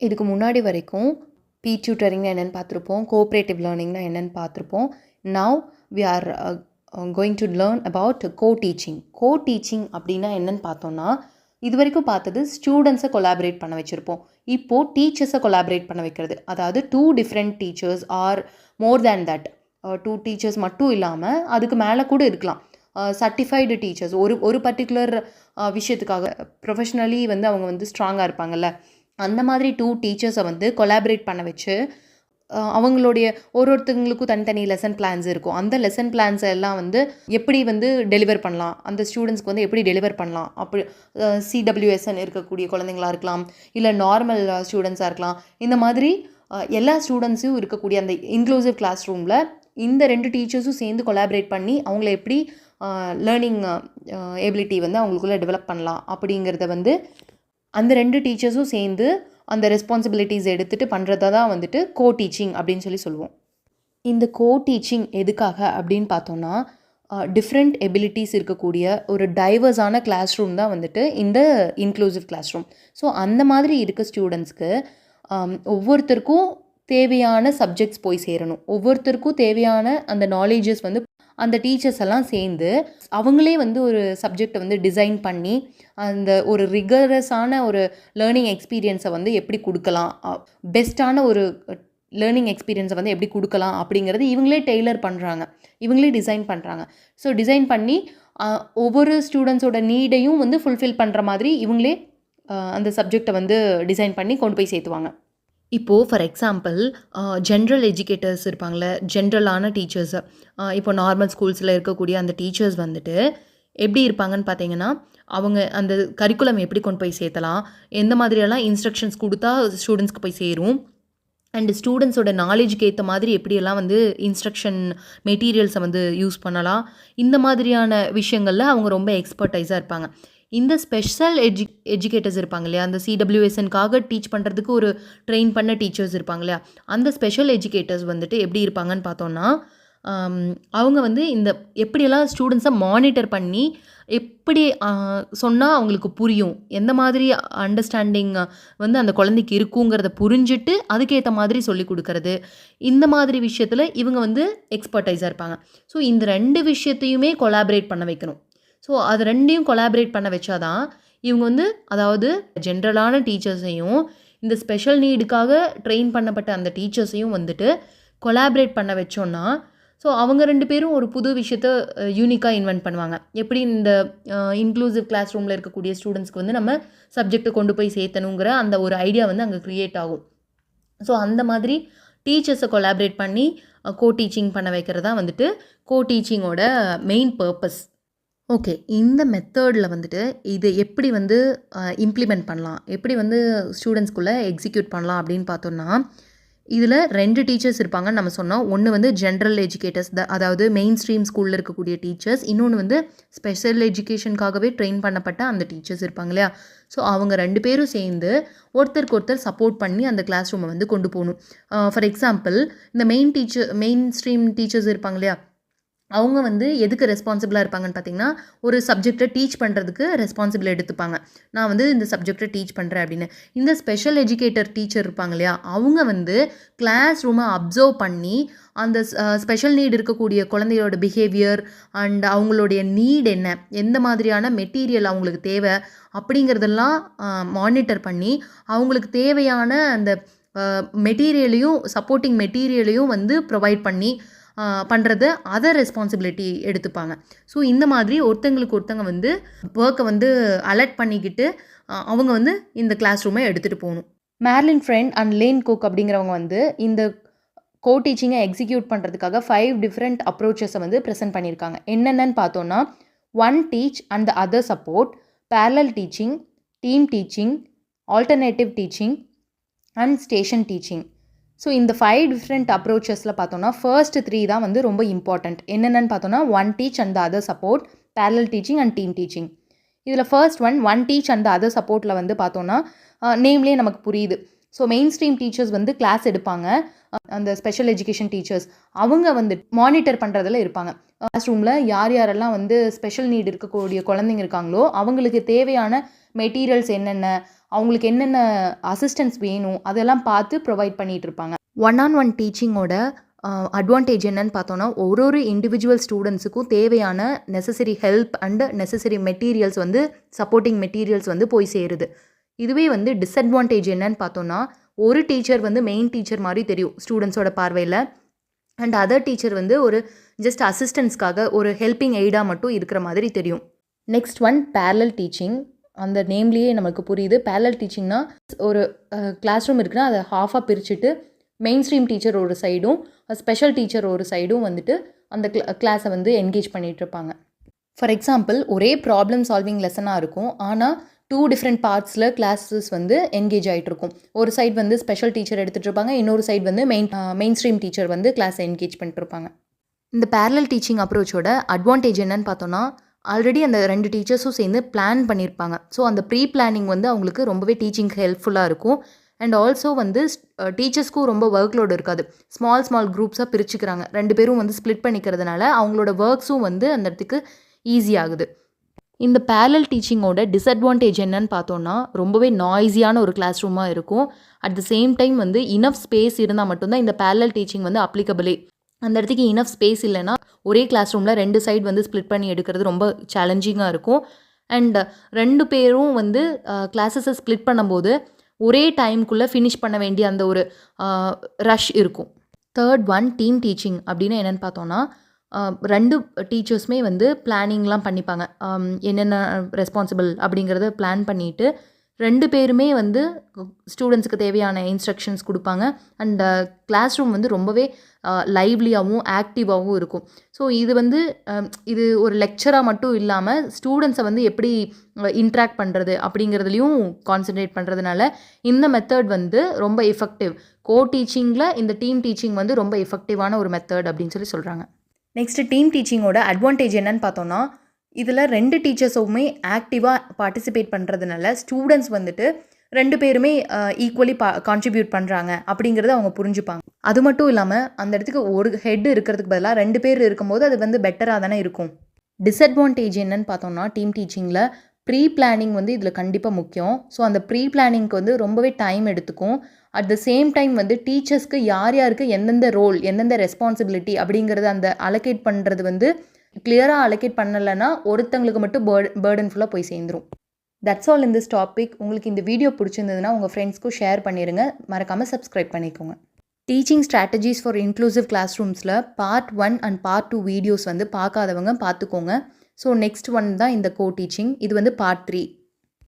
இதுக்கு முன்னாடி வரைக்கும் டியூட்டரிங்னா என்னென்னு பார்த்துருப்போம், கோஆப்ரேட்டிவ் லேர்னிங்னா என்னென்னு பார்த்துருப்போம். Now we are going to learn about co teaching அப்படின்னா என்னென்னு பார்த்தோன்னா, இது வரைக்கும் பார்த்தது ஸ்டூடெண்ட்ஸை கொலாபரேட் பண்ண வச்சுருப்போம். இப்போது டீச்சர்ஸை கொலாபரேட் பண்ண வைக்கிறது, அதாவது 2 different teachers are more than that 2 teachers மட்டும் இல்லாமல் அதுக்கு மேலே கூட இருக்கலாம். சர்டிஃபைடு டீச்சர்ஸ் ஒரு பர்டிகுலர் விஷயத்துக்காக ப்ரொஃபஷ்னலி வந்து அவங்க வந்து ஸ்ட்ராங்காக இருப்பாங்கல்ல, அந்த மாதிரி 2 டீச்சர்ஸை வந்து கொலாபரேட் பண்ண வச்சு அவங்களுடைய ஒருத்தங்களுக்கும் தனித்தனி லெசன் பிளான்ஸ் இருக்கும். அந்த லெசன் பிளான்ஸை எல்லாம் வந்து எப்படி வந்து டெலிவர் பண்ணலாம், அந்த ஸ்டூடெண்ட்ஸ்க்கு வந்து எப்படி டெலிவர் பண்ணலாம், அப்படி சிடபிள்யூஎஸ்ன்னு இருக்கக்கூடிய குழந்தைங்களாக இருக்கலாம், இல்லை நார்மல் ஸ்டூடெண்ட்ஸாக இருக்கலாம். இந்த மாதிரி எல்லா ஸ்டூடெண்ட்ஸும் இருக்கக்கூடிய அந்த இன்க்ளூசிவ் கிளாஸ் ரூமில் இந்த 2 டீச்சர்ஸும் சேர்ந்து கொலாபரேட் பண்ணி அவங்கள எப்படி லேர்னிங் எபிலிட்டி வந்து அவங்களுக்குள்ளே டெவலப் பண்ணலாம் அப்படிங்கிறத வந்து அந்த 2 டீச்சர்ஸும் சேர்ந்து அந்த ரெஸ்பான்சிபிலிட்டிஸ் எடுத்துகிட்டு பண்ணுறதா தான் வந்துட்டு கோ-டீச்சிங் அப்படின்னு சொல்லுவோம். இந்த கோ-டீச்சிங் எதுக்காக அப்படின்னு பார்த்தோன்னா, டிஃப்ரெண்ட் எபிலிட்டிஸ் இருக்கக்கூடிய ஒரு டைவர்ஸான கிளாஸ் ரூம் தான் வந்துட்டு இந்த இன்க்ளூசிவ் கிளாஸ் ரூம். ஸோ அந்த மாதிரி இருக்க ஸ்டூடெண்ட்ஸ்க்கு ஒவ்வொருத்தருக்கும் தேவையான சப்ஜெக்ட்ஸ் போய் சேரணும். ஒவ்வொருத்தருக்கும் தேவையான அந்த நாலேஜஸ் வந்து அந்த டீச்சர்ஸ் எல்லாம் சேர்ந்து அவங்களே வந்து ஒரு சப்ஜெக்டை வந்து டிசைன் பண்ணி அந்த ஒரு ரிகரஸான ஒரு லேர்னிங் எக்ஸ்பீரியன்ஸை வந்து எப்படி கொடுக்கலாம், பெஸ்ட்டான ஒரு லேர்னிங் எக்ஸ்பீரியன்ஸை வந்து எப்படி கொடுக்கலாம் அப்படிங்கிறது இவங்களே டெய்லர் பண்ணுறாங்க, இவங்களே டிசைன் பண்ணுறாங்க. ஸோ டிசைன் பண்ணி ஒவ்வொரு ஸ்டூடெண்ட்ஸோட நீடையும் வந்து ஃபுல்ஃபில் பண்ணுற மாதிரி இவங்களே அந்த சப்ஜெக்டை வந்து டிசைன் பண்ணி கொண்டு போய் சேர்த்துவாங்க. இப்போது ஃபார் எக்ஸாம்பிள் ஜென்ரல் எஜுகேட்டர்ஸ் இருப்பாங்களே, ஜென்ரலான டீச்சர்ஸு, இப்போ நார்மல் ஸ்கூல்ஸில் இருக்கக்கூடிய அந்த டீச்சர்ஸ் வந்துட்டு எப்படி இருப்பாங்கன்னு பார்த்தீங்கன்னா, அவங்க அந்த கரிக்குலம் எப்படி கொண்டு போய் சேர்த்தலாம், எந்த மாதிரியெல்லாம் இன்ஸ்ட்ரக்ஷன்ஸ் கொடுத்தா ஸ்டூடெண்ட்ஸ்க்கு போய் சேரும், அண்டு ஸ்டூடெண்ட்ஸோட நாலேஜுக்கு ஏற்ற மாதிரி எப்படியெல்லாம் வந்து இன்ஸ்ட்ரக்ஷன் மெட்டீரியல்ஸை வந்து யூஸ் பண்ணலாம், இந்த மாதிரியான விஷயங்களில் அவங்க ரொம்ப எக்ஸ்பர்டைஸாக இருப்பாங்க. இந்த ஸ்பெஷல் எஜுகேட்டர்ஸ் இருப்பாங்க இல்லையா, அந்த சிடபிள்யூஎஸ்என்காக டீச் பண்ணுறதுக்கு ஒரு ட்ரெயின் பண்ண டீச்சர்ஸ் இருப்பாங்க இல்லையா, அந்த ஸ்பெஷல் எஜுகேட்டர்ஸ் வந்துட்டு எப்படி இருப்பாங்கன்னு பார்த்தோன்னா, அவங்க வந்து இந்த எப்படியெல்லாம் ஸ்டூடெண்ட்ஸை மானிட்டர் பண்ணி எப்படி சொன்னால் அவங்களுக்கு புரியும், எந்த மாதிரி அண்டர்ஸ்டாண்டிங் வந்து அந்த குழந்தைக்கு இருக்குங்கிறத புரிஞ்சுட்டு அதுக்கேற்ற மாதிரி சொல்லி கொடுக்கறது, இந்த மாதிரி விஷயத்தில் இவங்க வந்து எக்ஸ்பர்டைஸாக இருப்பாங்க. ஸோ இந்த 2 விஷயத்தையுமே கொலாபரேட் பண்ண வைக்கணும். ஸோ அது 2யும் கொலாபரேட் பண்ண வச்சாதான் இவங்க வந்து, அதாவது ஜென்ரலான டீச்சர்ஸையும் இந்த ஸ்பெஷல் நீடுக்காக ட்ரெயின் பண்ணப்பட்ட அந்த டீச்சர்ஸையும் வந்துட்டு கொலாபரேட் பண்ண வச்சோன்னா, ஸோ அவங்க 2 பேரும் ஒரு புது விஷயத்த யூனிக்காக இன்வென்ட் பண்ணுவாங்க. எப்படி இந்த இன்க்ளூசிவ் கிளாஸ் ரூமில் இருக்கக்கூடிய ஸ்டூடெண்ட்ஸ்க்கு வந்து நம்ம சப்ஜெக்டை கொண்டு போய் சேர்த்தணுங்கிற அந்த ஒரு ஐடியா வந்து அங்கே க்ரியேட் ஆகும். ஸோ அந்த மாதிரி டீச்சர்ஸை கொலாபரேட் பண்ணி கோ-டீச்சிங் பண்ண வைக்கிறது தான் வந்துட்டு கோ-டீச்சிங்கோட மெயின் பர்பஸ். ஓகே, இந்த மெத்தடில் வந்துட்டு இதை எப்படி வந்து இம்ப்ளிமெண்ட் பண்ணலாம், எப்படி வந்து ஸ்டூடெண்ட்ஸ்குள்ளே எக்ஸிக்யூட் பண்ணலாம் அப்படின்னு பார்த்தோன்னா, இதில் 2 டீச்சர்ஸ் இருப்பாங்கன்னு நம்ம சொன்னோம். ஒன்று வந்து ஜென்ரல் எஜுகேட்டர்ஸ், அதாவது மெயின் ஸ்ட்ரீம் ஸ்கூலில் இருக்கக்கூடிய டீச்சர்ஸ், இன்னொன்று வந்து ஸ்பெஷல் எஜுகேஷனுக்காகவே ட்ரெயின் பண்ணப்பட்ட அந்த டீச்சர்ஸ் இருப்பாங்க இல்லையா. ஸோ அவங்க 2 பேரும் சேர்ந்து ஒருத்தருக்கு ஒருத்தர் சப்போர்ட் பண்ணி அந்த கிளாஸ் ரூமை வந்து கொண்டு போகணும். ஃபார் எக்ஸாம்பிள், இந்த மெயின் ஸ்ட்ரீம் டீச்சர்ஸ் இருப்பாங்க இல்லையா, அவங்க வந்து எதுக்கு ரெஸ்பான்சிபிளாக இருப்பாங்கன்னு பார்த்தீங்கன்னா, ஒரு சப்ஜெக்டை டீச் பண்ணுறதுக்கு ரெஸ்பான்சிபிள் எடுத்துப்பாங்க. நான் வந்து இந்த சப்ஜெக்டை டீச் பண்ணுறேன் அப்படின்னு. இந்த ஸ்பெஷல் எஜுகேட்டர் டீச்சர் இருப்பாங்க இல்லையா, அவங்க வந்து கிளாஸ் ரூமை அப்சர்வ் பண்ணி அந்த ஸ்பெஷல் நீட் இருக்கக்கூடிய குழந்தையோட பிஹேவியர் அண்ட் அவங்களுடைய நீட் என்ன, எந்த மாதிரியான மெட்டீரியல் அவங்களுக்கு தேவை அப்படிங்கிறதெல்லாம் மானிட்டர் பண்ணி அவங்களுக்கு தேவையான அந்த மெட்டீரியலையும் சப்போர்ட்டிங் மெட்டீரியலையும் வந்து ப்ரொவைட் பண்ணி பண்ணுறது அதர் ரெஸ்பான்சிபிலிட்டி எடுத்துப்பாங்க. ஸோ இந்த மாதிரி ஒருத்தங்களுக்கு ஒருத்தங்க வந்து ஒர்க்கை வந்து அலர்ட் பண்ணிக்கிட்டு அவங்க வந்து இந்த கிளாஸ் ரூமை எடுத்துகிட்டு போகணும். Marilyn Friend and Lane Cook அப்படிங்கிறவங்க வந்து இந்த கோ-டீச்சிங்கை எக்ஸிக்யூட் பண்ணுறதுக்காக 5 டிஃப்ரெண்ட் அப்ரோச்சஸை வந்து ப்ரெசென்ட் பண்ணியிருக்காங்க. என்னென்னு பார்த்தோன்னா, 1 teach and the other support, parallel teaching, team teaching, alternative teaching and station teaching. So இந்த 5 டிஃப்ரெண்ட் அப்ரோச்சஸில் பார்த்தோன்னா ஃபர்ஸ்ட் 3 தான் வந்து ரொம்ப இம்பார்ட்டண்ட். என்னென்னு பார்த்தோன்னா, 1 teach and the other support, parallel teaching and team teaching. இதில் first 1 teach and the other சப்போர்ட்டில் வந்து பார்த்தோன்னா நேம்லேயே நமக்கு புரியுது. ஸோ மெயின் ஸ்ட்ரீம் டீச்சர்ஸ் வந்து கிளாஸ் எடுப்பாங்க, அந்த ஸ்பெஷல் எஜுகேஷன் டீச்சர்ஸ் அவங்க வந்து மானிட்டர் பண்ணுறதுல இருப்பாங்க. கிளாஸ் ரூமில் யாரெல்லாம் வந்து ஸ்பெஷல் நீட் இருக்கக்கூடிய குழந்தைங்க இருக்காங்களோ அவங்களுக்கு தேவையான மெட்டீரியல்ஸ் என்னென்ன, அவங்களுக்கு என்னென்ன அசிஸ்டன்ஸ் வேணும் அதெல்லாம் பார்த்து ப்ரொவைட் பண்ணிகிட்டு இருப்பாங்க. ஒன் டீச்சிங்கோட அட்வான்டேஜ் என்னன்னு பார்த்தோன்னா, ஒரு இண்டிவிஜுவல் ஸ்டூடெண்ட்ஸுக்கும் தேவையான necessary help and necessary materials வந்து சப்போர்ட்டிங் மெட்டீரியல்ஸ் வந்து போய் சேருது. இதுவே வந்து டிஸ்அட்வான்டேஜ் என்னன்னு பார்த்தோன்னா, ஒரு டீச்சர் வந்து மெயின் டீச்சர் மாதிரி தெரியும் ஸ்டூடெண்ட்ஸோட பார்வையில், அண்ட் அதர் டீச்சர் வந்து ஒரு ஜஸ்ட் அசிஸ்டன்ஸ்க்காக ஒரு ஹெல்பிங் எய்டாக மட்டும் இருக்கிற மாதிரி தெரியும். Next one parallel teaching. அந்த நேம்லேயே நமக்கு புரியுது. பேரலல் டீச்சிங்னா ஒரு கிளாஸ் ரூம் இருக்குன்னா அதை ஹாஃபாக பிரிச்சுட்டு மெயின் ஸ்ட்ரீம் டீச்சர் ஒரு சைடும் ஸ்பெஷல் டீச்சர் ஒரு சைடும் வந்துட்டு அந்த கிளாஸை வந்து என்கேஜ் பண்ணிகிட்ருப்பாங்க. ஃபார் எக்ஸாம்பிள், ஒரே ப்ராப்ளம் சால்விங் லெசனாக இருக்கும், ஆனால் 2 டிஃப்ரெண்ட் பார்ட்ஸில் கிளாஸஸ் வந்து என்கேஜ் ஆகிட்ருக்கும். ஒரு சைடு வந்து ஸ்பெஷல் டீச்சர் எடுத்துகிட்டு இருப்பாங்க, இன்னொரு சைடு வந்து மெயின் ஸ்ட்ரீம் டீச்சர் வந்து கிளாஸை என்கேஜ் பண்ணிட்டு இருப்பாங்க. இந்த பேரலல் டீச்சிங் அப்ரோச்சோட அட்வான்டேஜ் என்னன்னு பார்த்தோன்னா, ஆல்ரெடி அந்த 2 டீச்சர்ஸும் சேர்ந்து பிளான் பண்ணியிருப்பாங்க. ஸோ அந்த ப்ரீ பிளானிங் வந்து அவங்களுக்கு ரொம்பவே டீச்சிங்க்கு ஹெல்ப்ஃபுல்லாக இருக்கும். அண்ட் ஆல்சோ வந்து டீச்சர்ஸ்க்கும் ரொம்ப ஒர்க் லோடு இருக்காது. ஸ்மால் குரூப்ஸாக பிரிச்சுக்கிறாங்க. 2 பேரும் வந்து ஸ்ப்ளிட் பண்ணிக்கிறதுனால அவங்களோட ஒர்க்ஸும் வந்து அந்த இடத்துக்கு ஈஸியாகுது. இந்த பேரலல் டீச்சிங்கோட டிஸ்அட்வான்டேஜ் என்னன்னு பார்த்தோன்னா, ரொம்பவே நாய்ஸியான ஒரு கிளாஸ் ரூமாக இருக்கும். அட் த சேம் டைம் வந்து இனஃப் ஸ்பேஸ் இருந்தால் மட்டும்தான் இந்த பேரலல் டீச்சிங் வந்து அப்ளிகபிளே. அந்த இடத்துக்கு இனஃப் ஸ்பேஸ் இல்லைன்னா ஒரே கிளாஸ் ரூமில் 2 சைடு வந்து ஸ்ப்ளிட் பண்ணி எடுக்கிறது ரொம்ப சேலஞ்சிங்காக இருக்கும். அண்ட் 2 பேரும் வந்து கிளாஸஸை ஸ்ப்ளிட் பண்ணும்போது ஒரே டைமுக்குள்ளே ஃபினிஷ் பண்ண வேண்டிய அந்த ஒரு ரஷ் இருக்கும். தேர்ட் ஒன் டீம் டீச்சிங் அப்படின்னு என்னென்னு பார்த்தோன்னா, 2 டீச்சர்ஸுமே வந்து பிளானிங்லாம் பண்ணிப்பாங்க. என்னென்ன ரெஸ்பான்சிபிள் அப்படிங்கிறத பிளான் பண்ணிவிட்டு 2 பேருமே வந்து ஸ்டூடெண்ட்ஸுக்கு தேவையான இன்ஸ்ட்ரக்ஷன்ஸ் கொடுப்பாங்க. அண்ட் கிளாஸ் ரூம் வந்து ரொம்பவே லைவ்லியாகவும் ஆக்டிவாகவும் இருக்கும். ஸோ இது வந்து இது ஒரு லெக்சராக மட்டும் இல்லாமல் ஸ்டூடெண்ட்ஸை வந்து எப்படி இன்ட்ராக்ட் பண்ணுறது அப்படிங்கிறதுலையும் கான்சன்ட்ரேட் பண்ணுறதுனால இந்த மெத்தட் வந்து ரொம்ப எஃபெக்டிவ். கோ டீச்சிங்கில் இந்த டீம் டீச்சிங் வந்து ரொம்ப எஃபெக்டிவான ஒரு மெத்தட் அப்படின்னு சொல்கிறாங்க. நெக்ஸ்ட்டு டீம் டீச்சிங்கோட அட்வான்டேஜ் என்னன்னு பார்த்தோன்னா, இதில் 2 டீச்சர்ஸுமே ஆக்டிவாக பார்ட்டிசிபேட் பண்ணுறதுனால ஸ்டூடெண்ட்ஸ் வந்துட்டு 2 பேருமே ஈக்குவலி கான்ட்ரிபியூட் பண்ணுறாங்க அப்படிங்கிறத அவங்க புரிஞ்சுப்பாங்க. அது மட்டும் இல்லாமல் அந்த இடத்துக்கு ஒரு ஹெட் இருக்கிறதுக்கு பதிலாக 2 பேர் இருக்கும்போது அது வந்து பெட்டராக தானே இருக்கும். டிஸ்அட்வான்டேஜ் என்னன்னு பார்த்தோம்னா, டீம் டீச்சிங்கில் ப்ரீ பிளானிங் வந்து இதில் கண்டிப்பாக முக்கியம். ஸோ அந்த ப்ரீ பிளானிங்க்கு வந்து ரொம்பவே டைம் எடுத்துக்கும். அட் த சேம் டைம் வந்து டீச்சர்ஸ்க்கு யாருக்கு எந்தெந்த ரோல் எந்தெந்த ரெஸ்பான்சிபிலிட்டி அப்படிங்கிறத அந்த அலோகேட் பண்ணுறது வந்து கிளியராக அலோகேட் பண்ணலைன்னா ஒருத்தங்களுக்கு மட்டும் பேர்டன்ஃபுல்லாக போய் சேர்ந்துடும். That's all in this topic. உங்களுக்கு இந்த வீடியோ பிடிச்சிருந்ததுன்னா உங்கள் ஃப்ரெண்ட்ஸ்க்கும் ஷேர் பண்ணிடுங்க. மறக்காமல் சப்ஸ்கிரைப் பண்ணிக்கோங்க. Teaching strategies for inclusive class ரூம்ஸில் பார்ட் 1 அண்ட் பார்ட் 2 வீடியோஸ் வந்து பார்க்காதவங்க பார்த்துக்கோங்க. ஸோ நெக்ஸ்ட் ஒன் தான் இந்த கோ டீச்சிங். இது வந்து பார்ட் 3.